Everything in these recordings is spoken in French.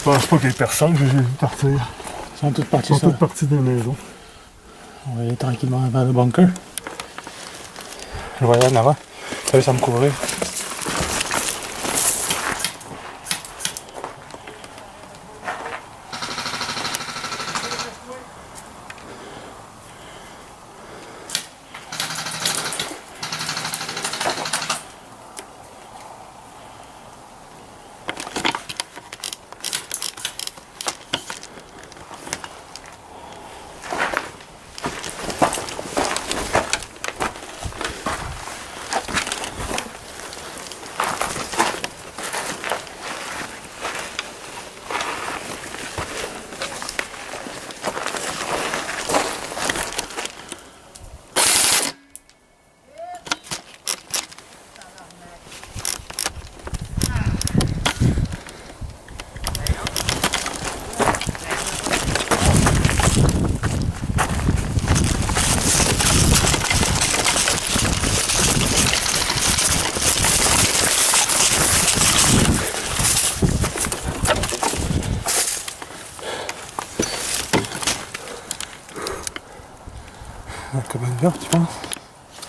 pense pas qu'il y ait personne que j'ai vu partir. Ils sont tous partis. Ils sont tous partis des maisons. On va aller tranquillement vers le bunker. Je voyais en avant. Ça va me couvrir. La cabane verte, tu penses?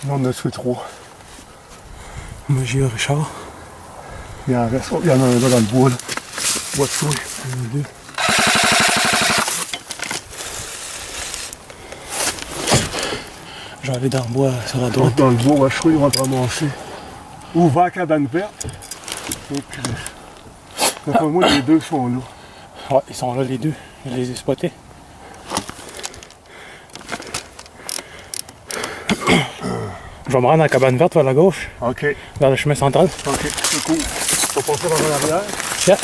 Là, on a tué 3. Moi, j'ai eu Richard. Il y en reste. Oh, il y en a un là dans le bois. Là. Bois de souris. Deux. Je vais aller dans le bois sur la droite. Dans le bois, ouais, je crois qu'ils vont te ramasser. Ou vers la cabane verte. Donc, d'après moi, les deux sont là. Ouais, ils sont là les deux. Je les ai spotés. Je vais me rendre à la cabane verte vers la gauche. OK. Vers le chemin central. OK, c'est cool. On va passer par l'arrière. Yeah.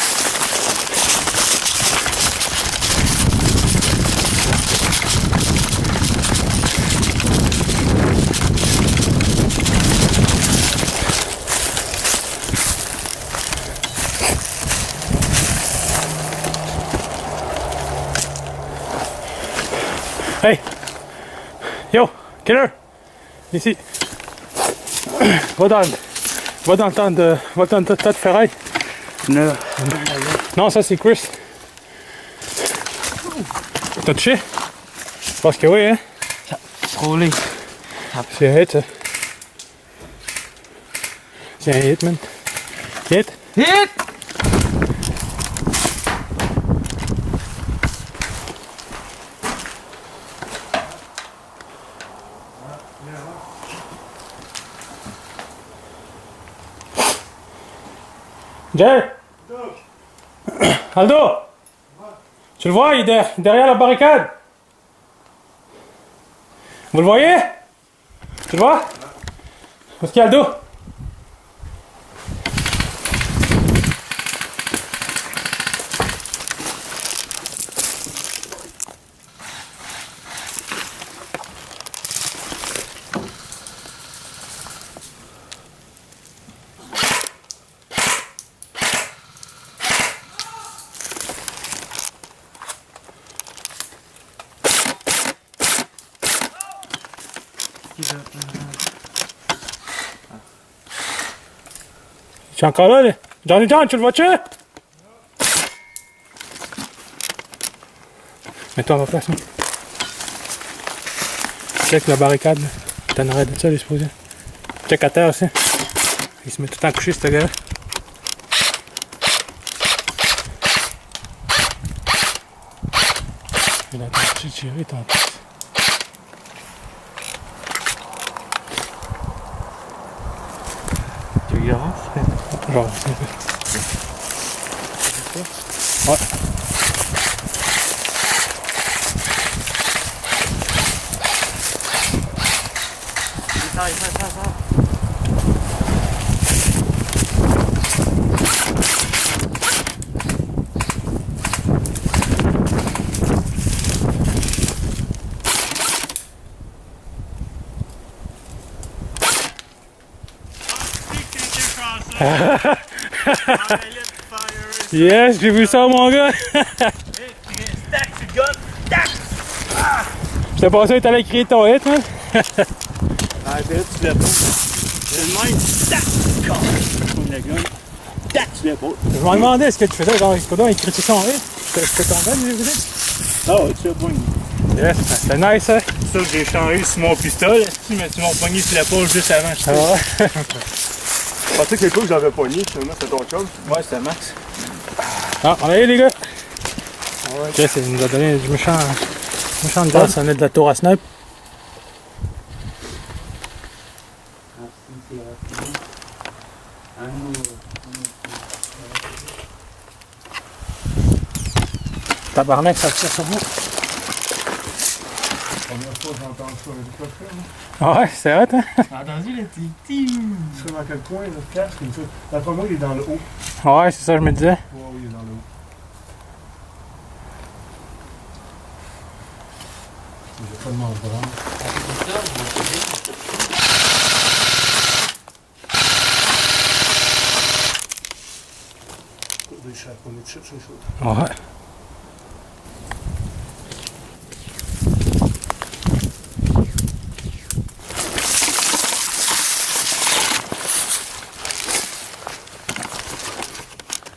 Hey! Yo! Killer! Ici! Va dans le temps de tas de ferraille. Non, ça c'est Chris. T'as touché? Je pense que oui, hein? Roulé. C'est un hit, ça. C'est un hit, man. Hit? Hit! Jay! Aldo! Tu le vois, il est derrière la barricade. Vous le voyez? Tu le vois? Où est-ce qu'il y a Aldo? Tu es encore là? Johnny John, tu le vois-tu? Mets-toi à ma place. Check la barricade. T'en arrêtes de ça, les supposés. Check à terre aussi. Il se met tout en couché, ce gars-là. Il a tenté de tirer tantôt. Tu regardes? Genre, c'est un peu. Ouais. Ça. Yes, j'ai vu ça, mon gars! Je t'ai pensé que t'allais crier ton hit, hein? Ah, ben tu l'as pas. C'est le même. Tac! Comme la gun. tac sur l'épaule. Je me demandais ce que tu faisais, genre, il critique son rire. Je peux t'en donner, les vidéos? Ah ouais, tu as poigné. Yes, c'était nice, hein? C'est ça que j'ai changé sur mon pistolet, mais tu m'as poigné sur l'épaule juste avant. Ah ouais? Je pensais que c'est toi que j'avais pogné, finalement, c'est ton chum. Ouais, c'était Max. Ah, on est allé, les gars! Ok, il nous a donné du méchant gaz, ça venait de la tour à snipe. Tabarnak, ça tire sur vous. Première fois que j'entends ça, l'hélicoptère. Ah ouais, c'est hot, hein? T'as entendu le petit? Tu sais dans quel coin, le casque, comme ça? D'après moi, il est dans le haut. Ouais, c'est ça, je me disais. Ouais, oui, il est dans le haut. J'ai pas de membrane. Des chaponnets de chips, c'est chaud. Ouais.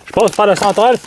Je passe par la centrale.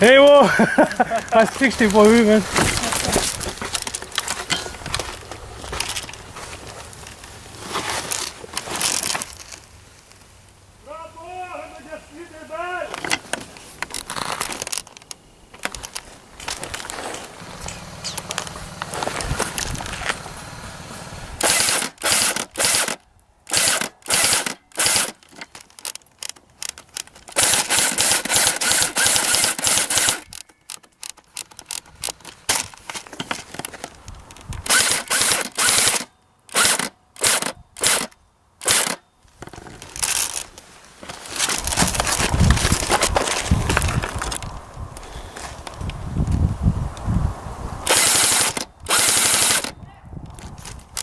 Hey wow! Ah, c'est que je t'ai pas vu, man.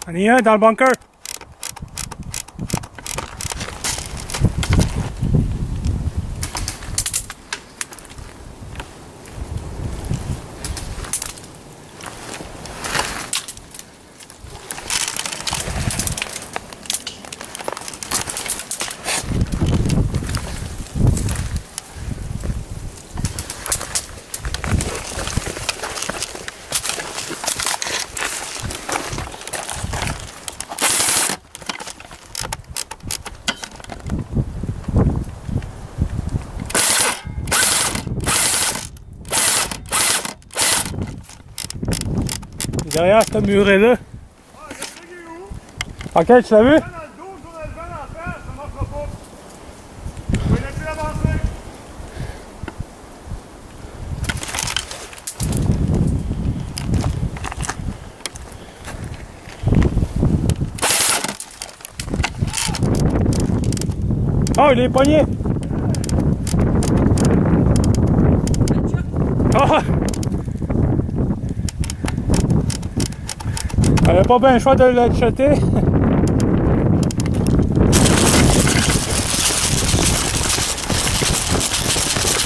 On y est dans le bunker. Derrière ce muret-là. Ah, je sais qu'il est où? Ok, tu l'as vu? Dans le dos, dans le vent en face, ça marchera pas. Je vais laisser avancer. Oh, il est pogné! Oh! Elle avait pas bien le choix de le jeter.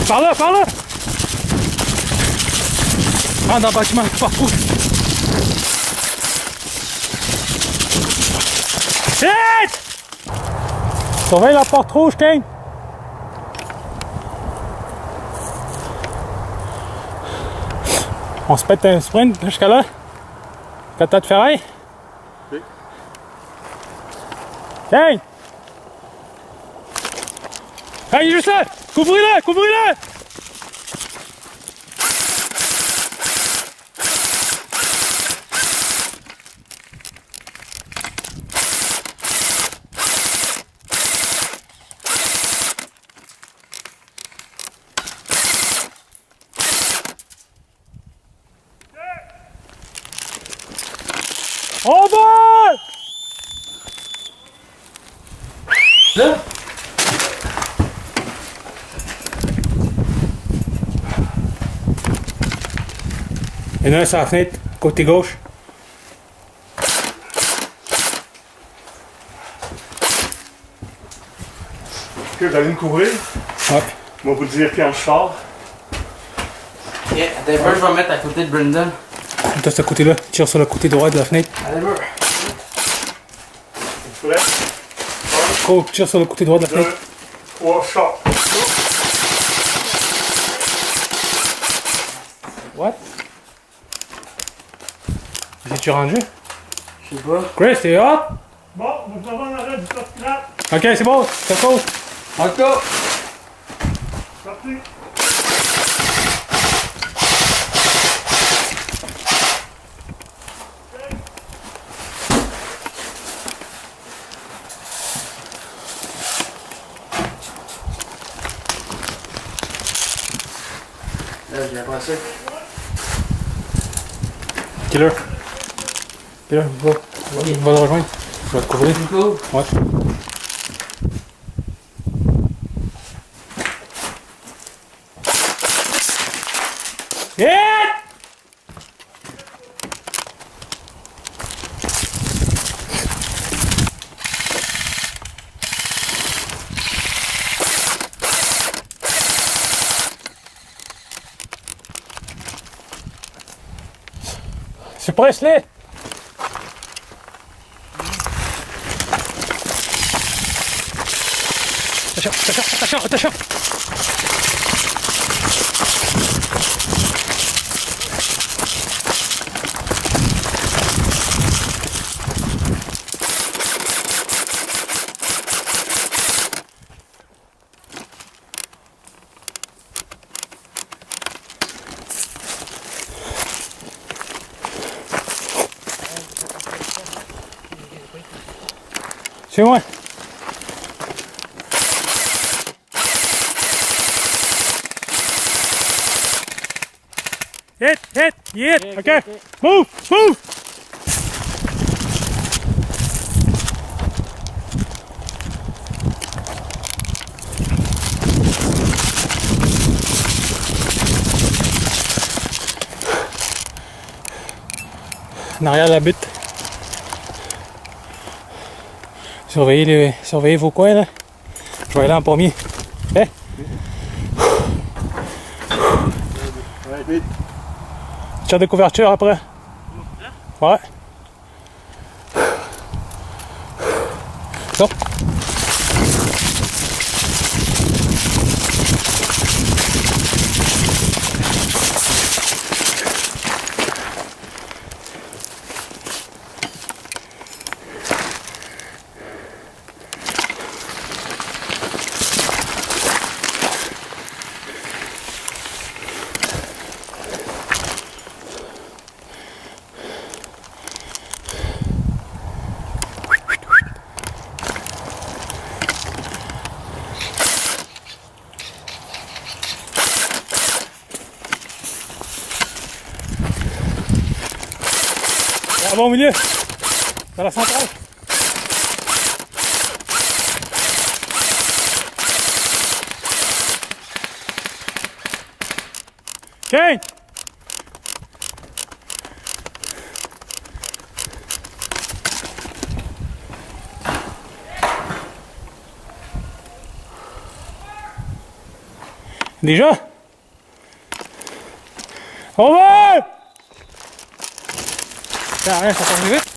Par là, par là! Rentre dans le bâtiment, partout! Vite! Surveille la porte rouge, King! On se pète un sprint jusqu'à là. Quand de ferraille. Oui. King! Ah, il est juste là! Couvrez-le! Couvrez-le! On va! Là? Il y en a un sur la fenêtre, côté gauche. Ok, vous allez me couvrir. Ouais. On va vous dire quand je sors. Ok, d'abord je vais me mettre à côté de Brendan. Toi, c'est ce côté-là. Tire sur le côté droit de la fenêtre. Allez, bro. Vous prêts? Go, tire sur le côté droit de la 2, fenêtre. 3, sors. What? Es-tu rendu? Je sais pas. Chris, t'es hot? Bon, vous m'en en arrêt du top scrap. Ok, c'est bon, c'est cool. Encore! Parti. Là, j'ai passé. Killer. Killer, va. Va le rejoindre. Je vais te couvrir. Cool. Ouais. Vite! Suppresse-les! Attention, attention, attention! Suis-moi! Hit! Okay. Move! En arrière de la butte. Surveillez vos coins là. Je vais aller en premier. Hey. Ouais, vite. Tire de couverture après. Ouais. Go. Ah bon, au milieu. Dans la centrale. Kane! Déjà? On va! Ça rien, ça part vite.